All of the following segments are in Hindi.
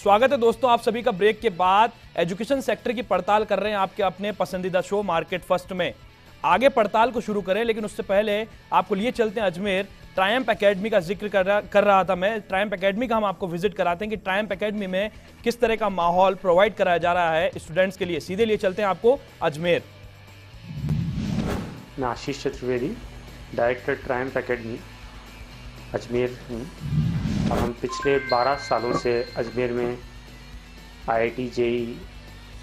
स्वागत है दोस्तों आप सभी का ब्रेक के बाद। एजुकेशन सेक्टर की पड़ताल कर रहे हैं आपके अपने पसंदीदा शो मार्केट फर्स्ट में। आगे पड़ताल को शुरू करें लेकिन उससे पहले आपको लिए चलते हैं अजमेर। ट्रायम्फ एकेडमी का जिक्र कर रहा था मैं। ट्रायम्फ एकेडमी का हम आपको विजिट कराते हैं कि ट्रायम्फ एकेडमी में किस तरह का माहौल प्रोवाइड कराया जा रहा है स्टूडेंट्स के लिए। सीधे लिए चलते हैं आपको अजमेर। मैं Ashish Chaturvedi, director Triumph academy Ajmer हूँ और हम पिछले 12 सालों से अजमेर में आईआईटी, जेई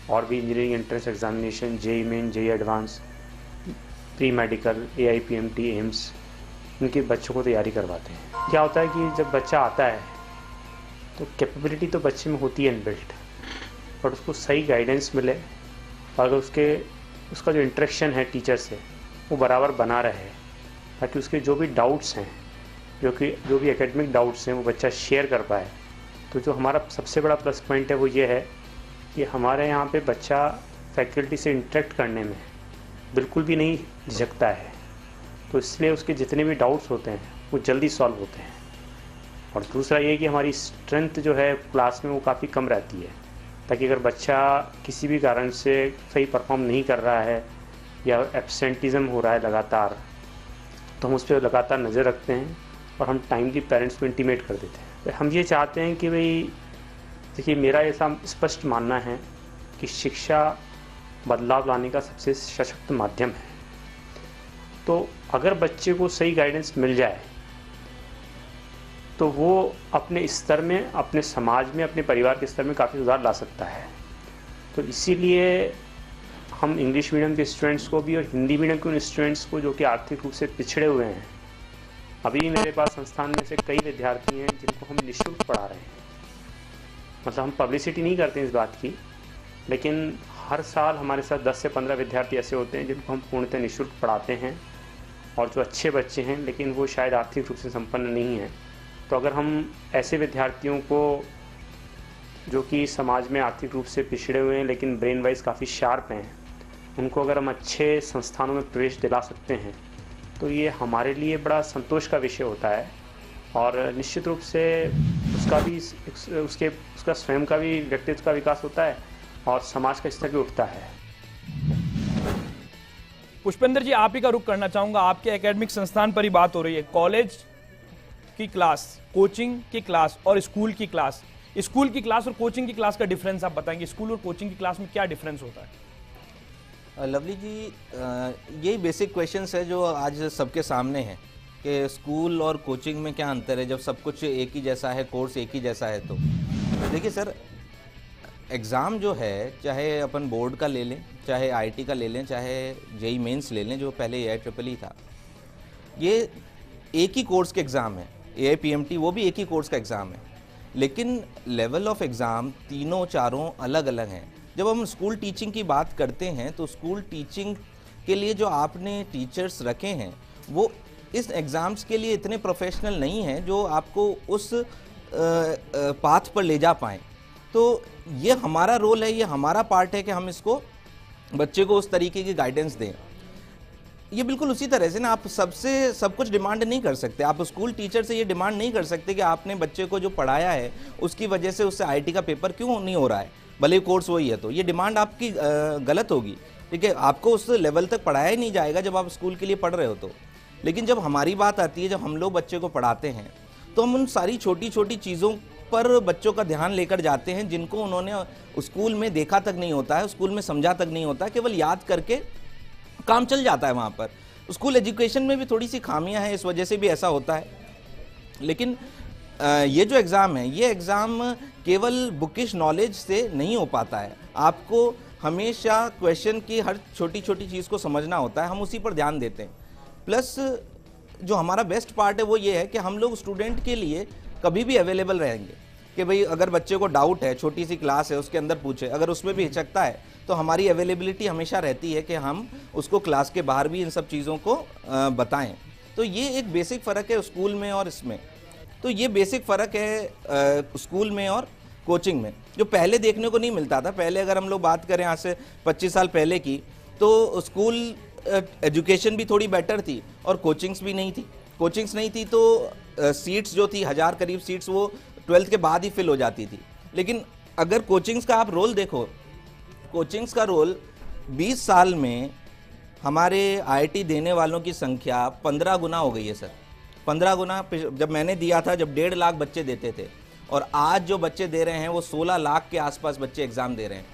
और भी engineering entrance examination, JEE main, JEE advance, pre medical, AIPMT, AIIMS, उनके बच्चों को तैयारी करवाते हैं। क्या होता है कि जब बच्चा आता है तो कैपेबिलिटी तो बच्चे में होती है इनबिल्ट, बट उसको सही गाइडेंस मिले और अगर उसका जो इंटरेक्शन है टीचर से वो बराबर बना रहे, ताकि उसके जो भी डाउट्स हैं, जो भी एकेडमिक डाउट्स हैं वो बच्चा शेयर कर पाए। तो जो हमारा सबसे बड़ा प्लस पॉइंट है वो ये है कि हमारे यहाँ पे बच्चा फैकल्टी से इंटरेक्ट करने में बिल्कुल भी नहीं झिझकता है, तो इसलिए उसके जितने भी डाउट्स होते हैं वो जल्दी सॉल्व होते हैं। और दूसरा ये कि हमारी स्ट्रेंथ जो है क्लास में वो काफ़ी कम रहती है, ताकि अगर बच्चा किसी भी कारण से सही परफॉर्म नहीं कर रहा है या एब्सेंटिज़म हो रहा है लगातार, तो हम उस पर लगातार नज़र रखते हैं और हम टाइमली पेरेंट्स को इंटीमेट कर देते हैं। तो हम ये चाहते हैं कि भाई देखिए, मेरा ऐसा स्पष्ट मानना है कि शिक्षा बदलाव लाने का सबसे सशक्त माध्यम है। तो अगर बच्चे को सही गाइडेंस मिल जाए तो वो अपने स्तर में, अपने समाज में, अपने परिवार के स्तर में काफ़ी सुधार ला सकता है। तो इसीलिए हम इंग्लिश मीडियम के स्टूडेंट्स को भी और हिंदी मीडियम के उन स्टूडेंट्स को जो कि आर्थिक रूप से पिछड़े हुए हैं, अभी भी मेरे पास संस्थान में से कई विद्यार्थी हैं जिनको हम निःशुल्क पढ़ा रहे हैं। मतलब हम पब्लिसिटी नहीं करते इस बात की, लेकिन हर साल हमारे साथ 10 से 15 विद्यार्थी ऐसे होते हैं जिनको हम पूर्णतः निःशुल्क पढ़ाते हैं, और जो अच्छे बच्चे हैं लेकिन वो शायद आर्थिक रूप से संपन्न नहीं हैं। तो अगर हम ऐसे विद्यार्थियों को जो कि समाज में आर्थिक रूप से पिछड़े हुए हैं लेकिन ब्रेन वाइज काफ़ी शार्प हैं, उनको अगर हम अच्छे संस्थानों में प्रवेश दिला सकते हैं तो ये हमारे लिए बड़ा संतोष का विषय होता है। और निश्चित रूप से उसका स्वयं का भी व्यक्तित्व का विकास होता है और समाज का स्तर भी उठता है। पुष्पेंद्र जी, आप ही का रुख करना चाहूंगा। आपके एकेडमिक संस्थान पर ही बात हो रही है। कॉलेज की क्लास, कोचिंग की क्लास और स्कूल की क्लास। स्कूल की क्लास और कोचिंग की क्लास का डिफरेंस आप बताएंगे। स्कूल और कोचिंग की क्लास में क्या डिफरेंस होता है? लवली जी, यही बेसिक क्वेश्चंस है जो आज सबके सामने हैं कि स्कूल और कोचिंग में क्या अंतर है जब सब कुछ एक ही जैसा है, कोर्स एक ही जैसा है। तो देखिए सर, एग्ज़ाम जो है, चाहे अपन बोर्ड का ले लें, चाहे आईटी का ले लें, चाहे जेई मेंस ले लें जो पहले एआईट्रिपल था, ये एक ही कोर्स के एग्ज़ाम है। एआईपीएमटी वो भी एक ही कोर्स का एग्ज़ाम है, लेकिन लेवल ऑफ एग्ज़ाम तीनों चारों अलग अलग हैं। जब हम स्कूल टीचिंग की बात करते हैं तो स्कूल टीचिंग के लिए जो आपने टीचर्स रखे हैं वो इस एग्ज़ाम्स के लिए इतने प्रोफेशनल नहीं हैं जो आपको उस पाथ पर ले जा पाएँ। तो ये हमारा रोल है, ये हमारा पार्ट है कि हम इसको बच्चे को उस तरीके की गाइडेंस दें। ये बिल्कुल उसी तरह से ना, आप सबसे सब कुछ डिमांड नहीं कर सकते। आप स्कूल टीचर से ये डिमांड नहीं कर सकते कि आपने बच्चे को जो पढ़ाया है उसकी वजह से उससे आईटी का पेपर क्यों नहीं हो रहा है, भले कोर्स वही है। तो ये डिमांड आपकी गलत होगी, ठीक है। आपको उस लेवल तक पढ़ाया ही नहीं जाएगा जब आप स्कूल के लिए पढ़ रहे हो तो। लेकिन जब हमारी बात आती है, जब हम लोग बच्चे को पढ़ाते हैं, तो हम उन सारी छोटी छोटी चीज़ों पर बच्चों का ध्यान लेकर जाते हैं जिनको उन्होंने स्कूल में देखा तक नहीं होता है, स्कूल में समझा तक नहीं होता है, केवल याद करके काम चल जाता है वहाँ पर। स्कूल एजुकेशन में भी थोड़ी सी खामियां हैं, इस वजह से भी ऐसा होता है। लेकिन ये जो एग्ज़ाम है, ये एग्ज़ाम केवल बुकिश नॉलेज से नहीं हो पाता है। आपको हमेशा क्वेश्चन की हर छोटी छोटी चीज़ को समझना होता है, हम उसी पर ध्यान देते हैं। प्लस जो हमारा बेस्ट पार्ट है वो ये है कि हम लोग स्टूडेंट के लिए कभी भी अवेलेबल रहेंगे कि भाई अगर बच्चे को डाउट है, छोटी सी क्लास है, उसके अंदर पूछे, अगर उसमें भी हिचकता है तो हमारी अवेलेबिलिटी हमेशा रहती है कि हम उसको क्लास के बाहर भी इन सब चीज़ों को बताएं। तो ये एक बेसिक फ़र्क है स्कूल में और इसमें। तो ये बेसिक फ़र्क है स्कूल में और कोचिंग में, जो पहले देखने को नहीं मिलता था। पहले अगर हम लोग बात करें आज से 25 साल पहले की, तो स्कूल एजुकेशन भी थोड़ी बेटर थी और कोचिंग्स भी नहीं थी। कोचिंग्स नहीं थी तो सीट्स जो थी 1000 करीब सीट्स वो 12th के बाद ही फिल हो जाती थी। लेकिन अगर कोचिंग्स का आप रोल देखो, कोचिंग्स का रोल 20 साल में हमारे आईआईटी देने वालों की संख्या 15 गुना हो गई है सर। 15 गुना। जब मैंने दिया था, जब 1.5 लाख बच्चे देते थे, और आज जो बच्चे दे रहे हैं वो 16 लाख के आसपास बच्चे एग्जाम दे रहे हैं।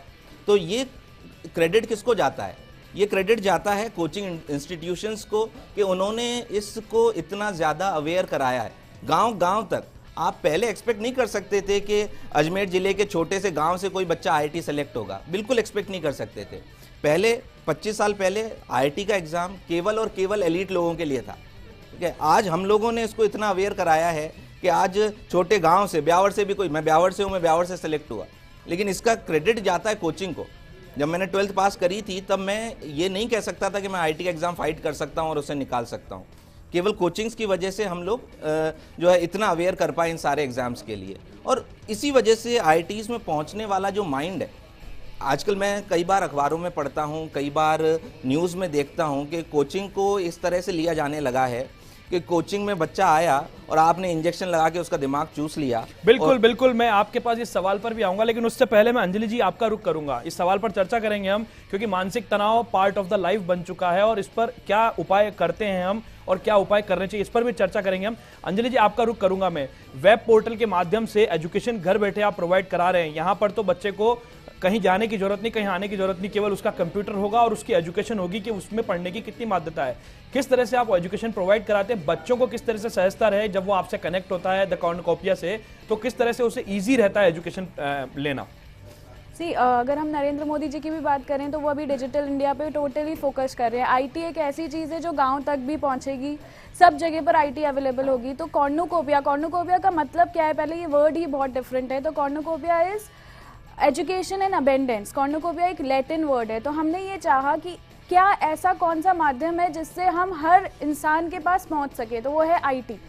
तो ये क्रेडिट किसको जाता है? ये क्रेडिट जाता है कोचिंग इंस्टीट्यूशंस को, कि उन्होंने इसको इतना ज़्यादा अवेयर कराया है गांव गांव तक। आप पहले एक्सपेक्ट नहीं कर सकते थे कि अजमेर ज़िले के छोटे से गांव से कोई बच्चा आईआईटी सेलेक्ट होगा, बिल्कुल एक्सपेक्ट नहीं कर सकते थे। पहले 25 साल पहले आईआईटी का एग्ज़ाम केवल और केवल एलीट लोगों के लिए था, ठीक है। आज हम लोगों ने इसको इतना अवेयर कराया है कि आज छोटे गांव से, ब्यावर से भी कोई, मैं ब्यावर से हूँ, मैं ब्यावर से सेलेक्ट हुआ, लेकिन इसका क्रेडिट जाता है कोचिंग को। जब मैंने 12th पास करी थी तब मैं ये नहीं कह सकता था कि मैं आईआईटी का एग्ज़ाम फाइट कर सकता हूँ और उसे निकाल सकता हूँ। केवल कोचिंग्स की वजह से हम लोग जो है इतना अवेयर कर पाए इन सारे एग्ज़ाम्स के लिए, और इसी वजह से आईआईटीज़ में पहुँचने वाला जो माइंड है, आजकल मैं कई बार अखबारों में पढ़ता हूँ, कई बार न्यूज़ में देखता हूँ कि कोचिंग को इस तरह से लिया जाने लगा है कि कोचिंग में बच्चा आया और आपने इंजेक्शन लगा के उसका दिमाग चूस लिया। बिल्कुल बिल्कुल, मैं आपके पास इस सवाल पर भी आऊंगा, लेकिन उससे पहले मैं अंजलि जी आपका रुख करूंगा। इस सवाल पर चर्चा करेंगे हम, क्योंकि मानसिक तनाव पार्ट ऑफ द लाइफ बन चुका है और इस पर क्या उपाय करते हैं हम और क्या उपाय करने चाहिए, इस पर भी चर्चा करेंगे हम। अंजलि जी आपका रुख करूंगा मैं। वेब पोर्टल के माध्यम से एजुकेशन घर बैठे आप प्रोवाइड करा रहे हैं। यहाँ पर तो बच्चे को कहीं जाने की जरूरत नहीं, कहीं आने की जरूरत नहीं, केवल उसका कंप्यूटर होगा और उसकी एजुकेशन होगी कि उसमें पढ़ने की कितनी माध्यता है। किस तरह से आप एजुकेशन प्रोवाइड कराते हैं, बच्चों को किस तरह से सहजता रहे जब वो आपसे कनेक्ट होता है द कॉर्नुकोपिया से, तो किस तरह से उसे ईजी रहता है एजुकेशन लेना? अगर हम नरेंद्र मोदी जी की भी बात करें तो वो अभी डिजिटल इंडिया पे टोटली फोकस कर रहे हैं। आईटी एक ऐसी चीज़ है जो गांव तक भी पहुंचेगी, सब जगह पर आईटी अवेलेबल होगी। तो कॉर्नुकोपिया, कॉर्नुकोपिया का मतलब क्या है? पहले ये वर्ड ही बहुत डिफरेंट है। तो cornucopia is education and abundance. Cornucopia एक लैटिन वर्ड है। तो हमने ये चाहा कि क्या ऐसा कौन सा माध्यम है जिससे हम हर इंसान के पास पहुंच सके, तो वो है आईटी।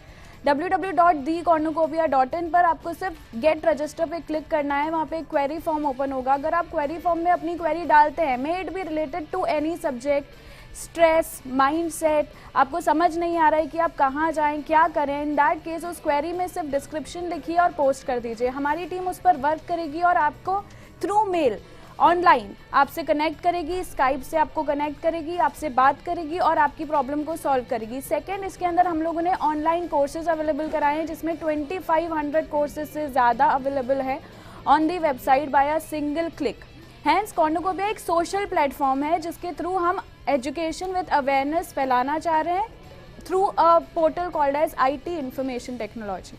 www.thecornucopia.in पर आपको सिर्फ गेट रजिस्टर पे क्लिक करना है। वहाँ पे एक क्वेरी फॉर्म ओपन होगा। अगर आप क्वेरी फॉर्म में अपनी क्वेरी डालते हैं, may it be related to any subject, stress, mindset, आपको समझ नहीं आ रहा है कि आप कहाँ जाएं, क्या करें, इन दैट केस उस क्वेरी में सिर्फ डिस्क्रिप्शन लिखिए और पोस्ट कर दीजिए। हमारी टीम उस पर वर्क करेगी और आपको थ्रू मेल ऑनलाइन आपसे कनेक्ट करेगी, स्काइप से आपको कनेक्ट करेगी, आपसे बात करेगी और आपकी प्रॉब्लम को सॉल्व करेगी। सेकेंड, इसके अंदर हम लोगों ने ऑनलाइन कोर्सेज अवेलेबल कराए हैं, जिसमें 2500 कोर्सेज से ज़्यादा अवेलेबल है on the website by a single click. Hans cornucopia एक सोशल प्लेटफॉर्म है जिसके थ्रू हम एजुकेशन विद अवेयरनेस फैलाना चाह रहे हैं through a portal called as IT information technology.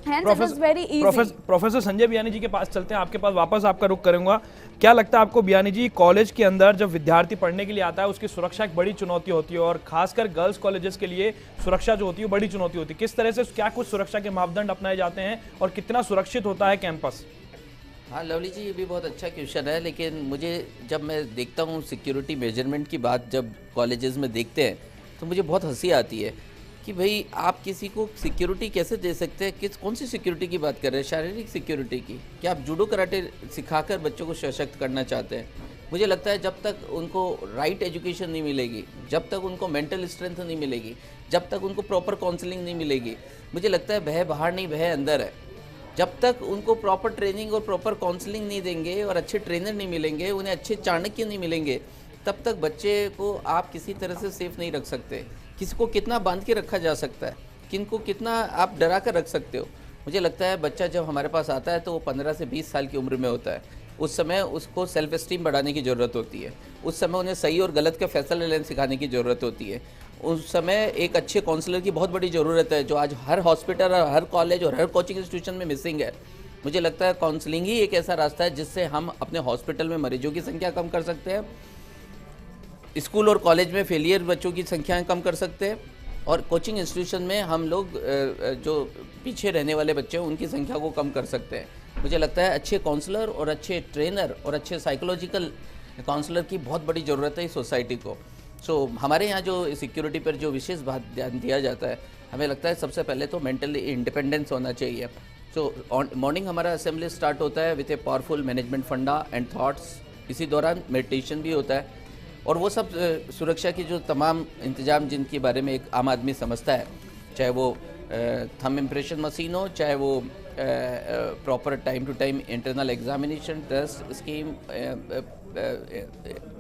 Professor Sanjay Biyani ji के पास चलते हैं, आपके पास वापस आपका रुख करूंगा। क्या लगता है आपको बियानी जी, कॉलेज के अंदर जब विद्यार्थी पढ़ने के लिए आता है उसकी सुरक्षा एक बड़ी चुनौती होती है, और खासकर गर्ल्स कॉलेजेस के लिए सुरक्षा जो होती है बड़ी चुनौती होती है। किस तरह से, क्या कुछ सुरक्षा के मापदंड अपनाए जाते हैं और कितना सुरक्षित होता है कैंपस? हाँ लवली जी, ये भी बहुत अच्छा क्वेश्चन है, लेकिन मुझे जब मैं देखता हूँ सिक्योरिटी मेजरमेंट की बात जब कॉलेजेस में देखते हैं तो मुझे बहुत हंसी आती है कि भाई आप किसी को सिक्योरिटी कैसे दे सकते हैं? कौन सी सिक्योरिटी की बात कर रहे हैं? शारीरिक सिक्योरिटी की? क्या आप जूडो कराटे सिखाकर बच्चों को सशक्त करना चाहते हैं? मुझे लगता है जब तक उनको राइट एजुकेशन नहीं मिलेगी, जब तक उनको मेंटल स्ट्रेंथ नहीं मिलेगी, जब तक उनको प्रॉपर काउंसलिंग नहीं मिलेगी, मुझे लगता है भय बाहर नहीं भय अंदर है। जब तक उनको प्रॉपर ट्रेनिंग और प्रॉपर काउंसलिंग नहीं देंगे और अच्छे ट्रेनर नहीं मिलेंगे, उन्हें अच्छे चाणक्य नहीं मिलेंगे, तब तक बच्चे को आप किसी तरह से सेफ नहीं रख सकते। किसी को कितना बांध के रखा जा सकता है, किनको कितना आप डरा कर रख सकते हो। मुझे लगता है बच्चा जब हमारे पास आता है तो वो 15 से 20 साल की उम्र में होता है। उस समय उसको सेल्फ एस्टीम बढ़ाने की ज़रूरत होती है। उस समय उन्हें सही और गलत का फैसला लेना सिखाने की ज़रूरत होती है। उस समय एक अच्छे काउंसलर की बहुत बड़ी ज़रूरत है, जो आज हर हॉस्पिटल और हर कॉलेज और हर कोचिंग इंस्टीट्यूशन में मिसिंग है। मुझे लगता है काउंसलिंग ही एक ऐसा रास्ता है जिससे हम अपने हॉस्पिटल में मरीजों की संख्या कम कर सकते हैं, स्कूल और कॉलेज में फेलियर बच्चों की संख्या कम कर सकते हैं, और कोचिंग इंस्टीट्यूशन में हम लोग जो पीछे रहने वाले बच्चे हैं उनकी संख्या को कम कर सकते हैं। मुझे लगता है अच्छे काउंसलर और अच्छे ट्रेनर और अच्छे साइकोलॉजिकल काउंसलर की बहुत बड़ी ज़रूरत है इस सोसाइटी को। हमारे यहाँ जो सिक्योरिटी पर जो विशेष ध्यान दिया जाता है, हमें लगता है सबसे पहले तो मेंटली इंडिपेंडेंस होना चाहिए। मॉर्निंग हमारा असेंबली स्टार्ट होता है विथ ए पावरफुल मैनेजमेंट फंडा एंड थॉट्स। इसी दौरान मेडिटेशन भी होता है, और वो सब सुरक्षा की जो तमाम इंतजाम जिनके बारे में एक आम आदमी समझता है, चाहे वो थंब इम्प्रेशन मशीन हो, चाहे वो proper time to time internal examination, test scheme,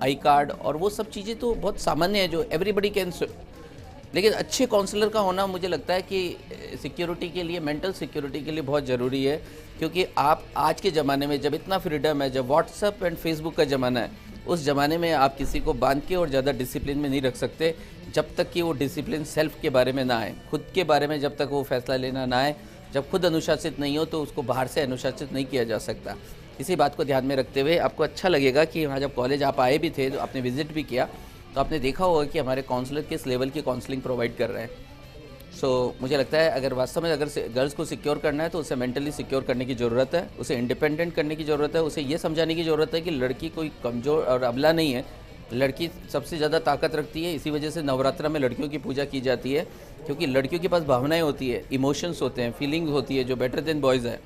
I card, और वो सब चीज़ें तो बहुत सामान्य है जो एवरीबडी कैन। लेकिन अच्छे काउंसलर का होना मुझे लगता है कि सिक्योरिटी के लिए, मेंटल सिक्योरिटी के लिए बहुत ज़रूरी है, क्योंकि आप आज के ज़माने में जब इतना फ्रीडम है, जब व्हाट्सएप एंड फेसबुक का ज़माना है, उस ज़माने में आप किसी को बांध के और ज़्यादा डिसिप्लिन में नहीं रख सकते जब तक कि वो डिसिप्लिन सेल्फ के बारे में ना आए, खुद के बारे में जब तक वो फैसला लेना ना आए। जब खुद अनुशासित नहीं हो तो उसको बाहर से अनुशासित नहीं किया जा सकता। इसी बात को ध्यान में रखते हुए आपको अच्छा लगेगा कि वहाँ जब कॉलेज आप आए भी थे, तो आपने विजिट भी किया, तो आपने देखा होगा कि हमारे काउंसलर किस लेवल की काउंसलिंग प्रोवाइड कर रहे हैं। मुझे लगता है अगर वास्तव में अगर गर्ल्स को सिक्योर करना है तो उसे मेंटली सिक्योर करने की ज़रूरत है, उसे इंडिपेंडेंट करने की ज़रूरत है, उसे ये समझाने की ज़रूरत है कि लड़की कोई कमज़ोर और अबला नहीं है, लड़की सबसे ज़्यादा ताकत रखती है। इसी वजह से नवरात्रा में लड़कियों की पूजा की जाती है, क्योंकि लड़कियों के पास भावनाएं होती है, इमोशंस होते हैं, फीलिंग होती है जो बेटर देन बॉयज़ है।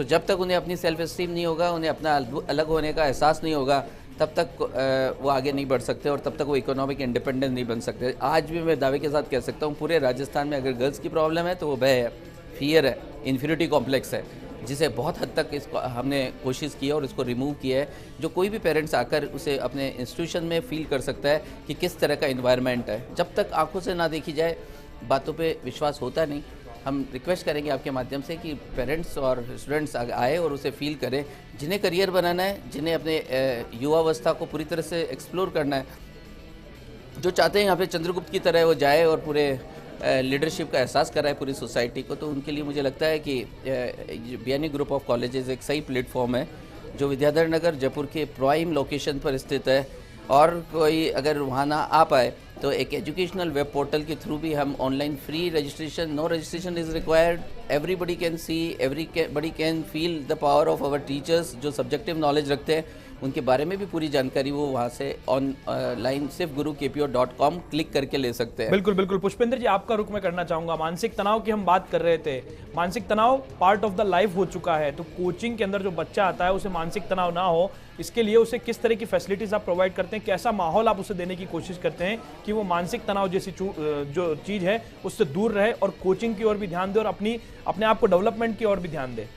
जब तक उन्हें अपनी सेल्फ एस्टीम नहीं होगा, उन्हें अपना अलग होने का एहसास नहीं होगा, तब तक वो आगे नहीं बढ़ सकते और तब तक वो इकोनॉमिक इंडिपेंडेंट नहीं बन सकते। आज भी मैं दावे के साथ कह सकता हूँ पूरे राजस्थान में अगर गर्ल्स की प्रॉब्लम है तो वो भय है, फियर है, इन्फीरियरिटी कॉम्प्लेक्स है, जिसे बहुत हद तक इसको हमने कोशिश की है और इसको रिमूव किया है। जो कोई भी पेरेंट्स आकर उसे अपने इंस्टीट्यूशन में फील कर सकता है कि किस तरह का इन्वायरमेंट है। जब तक आंखों से ना देखी जाए बातों पे विश्वास होता नहीं। हम रिक्वेस्ट करेंगे आपके माध्यम से कि पेरेंट्स और स्टूडेंट्स आए और उसे फील करें, जिन्हें करियर बनाना है, जिन्हें अपने युवावस्था को पूरी तरह से एक्सप्लोर करना है, जो चाहते हैं यहाँ पे चंद्रगुप्त की तरह वो जाए और पूरे लीडरशिप का एहसास कराए पूरी सोसाइटी को, तो उनके लिए मुझे लगता है कि बीएनए ग्रुप ऑफ कॉलेजेस एक सही प्लेटफॉर्म है जो विद्याधर नगर जयपुर के प्राइम लोकेशन पर स्थित है। और कोई अगर वहाँ ना आ पाए तो एक एजुकेशनल वेब पोर्टल के थ्रू भी हम online free registration, no registration is required, everybody can see, everybody can feel the power of our teachers जो सब्जेक्टिव नॉलेज रखते हैं, उनके बारे में भी पूरी जानकारी वो वहाँ से ऑनलाइन सिर्फ gurukpo.com क्लिक करके ले सकते हैं। बिल्कुल बिल्कुल। पुष्पेंद्र जी, आपका रुख मैं करना चाहूंगा। मानसिक तनाव की हम बात कर रहे थे, मानसिक तनाव पार्ट ऑफ द लाइफ हो चुका है, तो कोचिंग के अंदर जो बच्चा आता है उसे मानसिक तनाव ना हो, इसके लिए उसे किस तरह की फैसिलिटीज आप प्रोवाइड करते हैं, कैसा माहौल आप उसे देने की कोशिश करते हैं कि वो मानसिक तनाव जैसी जो चीज़ है उससे दूर रहे और कोचिंग की ओर भी ध्यान दे और अपने आप को डेवलपमेंट की ओर भी ध्यान दे?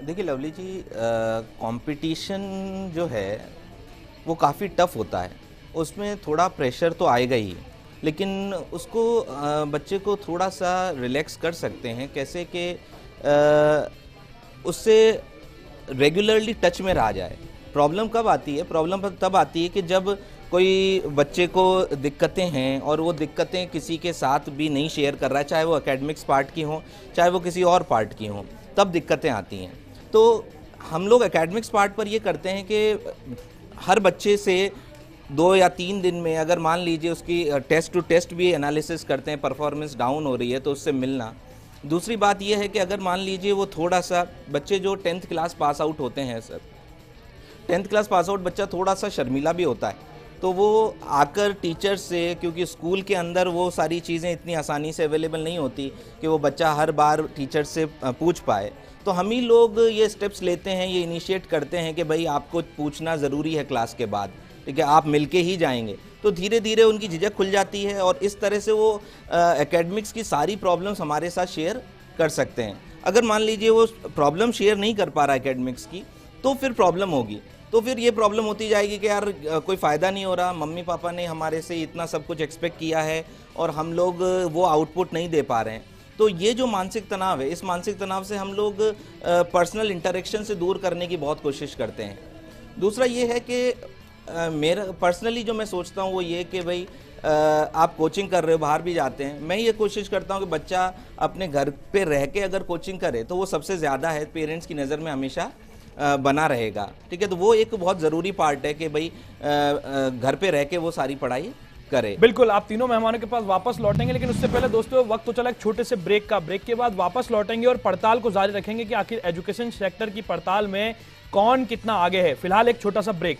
देखिए लवली जी, कंपटीशन जो है वो काफ़ी टफ होता है, उसमें थोड़ा प्रेशर तो आएगा ही, लेकिन उसको बच्चे को थोड़ा सा रिलैक्स कर सकते हैं कैसे कि उससे रेगुलरली टच में रहा जाए। प्रॉब्लम कब आती है? प्रॉब्लम तब आती है कि जब कोई बच्चे को दिक्कतें हैं और वो दिक्कतें किसी के साथ भी नहीं शेयर कर रहा है, चाहे वो एकेडमिक्स पार्ट की हों चाहे वो किसी और पार्ट की हों, तब दिक्कतें आती हैं। तो हम लोग एकेडमिक्स पार्ट पर ये करते हैं कि हर बच्चे से 2 या 3 दिन में अगर मान लीजिए उसकी टेस्ट टू टेस्ट भी एनालिसिस करते हैं, परफॉर्मेंस डाउन हो रही है तो उससे मिलना। दूसरी बात यह है कि अगर मान लीजिए वो थोड़ा सा बच्चे जो 10th क्लास पास आउट होते हैं sir, 10th class pass out बच्चा थोड़ा सा शर्मीला भी होता है, तो वो आकर टीचर से, क्योंकि स्कूल के अंदर वो सारी चीज़ें इतनी आसानी से अवेलेबल नहीं होती कि वो बच्चा हर बार टीचर से पूछ पाए, तो हम ही लोग ये स्टेप्स लेते हैं, ये इनिशिएट करते हैं कि भाई आपको पूछना ज़रूरी है क्लास के बाद, ठीक है, आप मिलके ही जाएंगे। तो धीरे धीरे उनकी झिझक खुल जाती है और इस तरह से वो एकेडमिक्स की सारी प्रॉब्लम्स हमारे साथ शेयर कर सकते हैं। अगर मान लीजिए वो प्रॉब्लम शेयर नहीं कर पा रहा एकेडमिक्स की, तो फिर प्रॉब्लम होगी, तो फिर ये प्रॉब्लम होती जाएगी कि यार कोई फ़ायदा नहीं हो रहा, मम्मी पापा ने हमारे से इतना सब कुछ एक्सपेक्ट किया है और हम लोग वो आउटपुट नहीं दे पा रहे हैं। तो ये जो मानसिक तनाव है, इस मानसिक तनाव से हम लोग पर्सनल इंटरेक्शन से दूर करने की बहुत कोशिश करते हैं। दूसरा ये है कि मेरा पर्सनली जो मैं सोचता हूँ वो ये कि भाई आप कोचिंग कर रहे हो, बाहर भी जाते हैं, मैं ये कोशिश करता हूँ कि बच्चा अपने घर पे रह के अगर कोचिंग करे तो वो सबसे ज़्यादा है पेरेंट्स की नज़र में हमेशा बना रहेगा, ठीक है। तो वो एक बहुत ज़रूरी पार्ट है कि भाई घर पे रह के वो सारी पढ़ाई करे। बिल्कुल, आप तीनों मेहमानों के पास वापस लौटेंगे, लेकिन उससे पहले दोस्तों वक्त तो चला एक छोटे से ब्रेक का। ब्रेक के बाद वापस लौटेंगे और पड़ताल को जारी रखेंगे कि आखिर एजुकेशन सेक्टर की पड़ताल में कौन कितना आगे है। फिलहाल एक छोटा सा ब्रेक।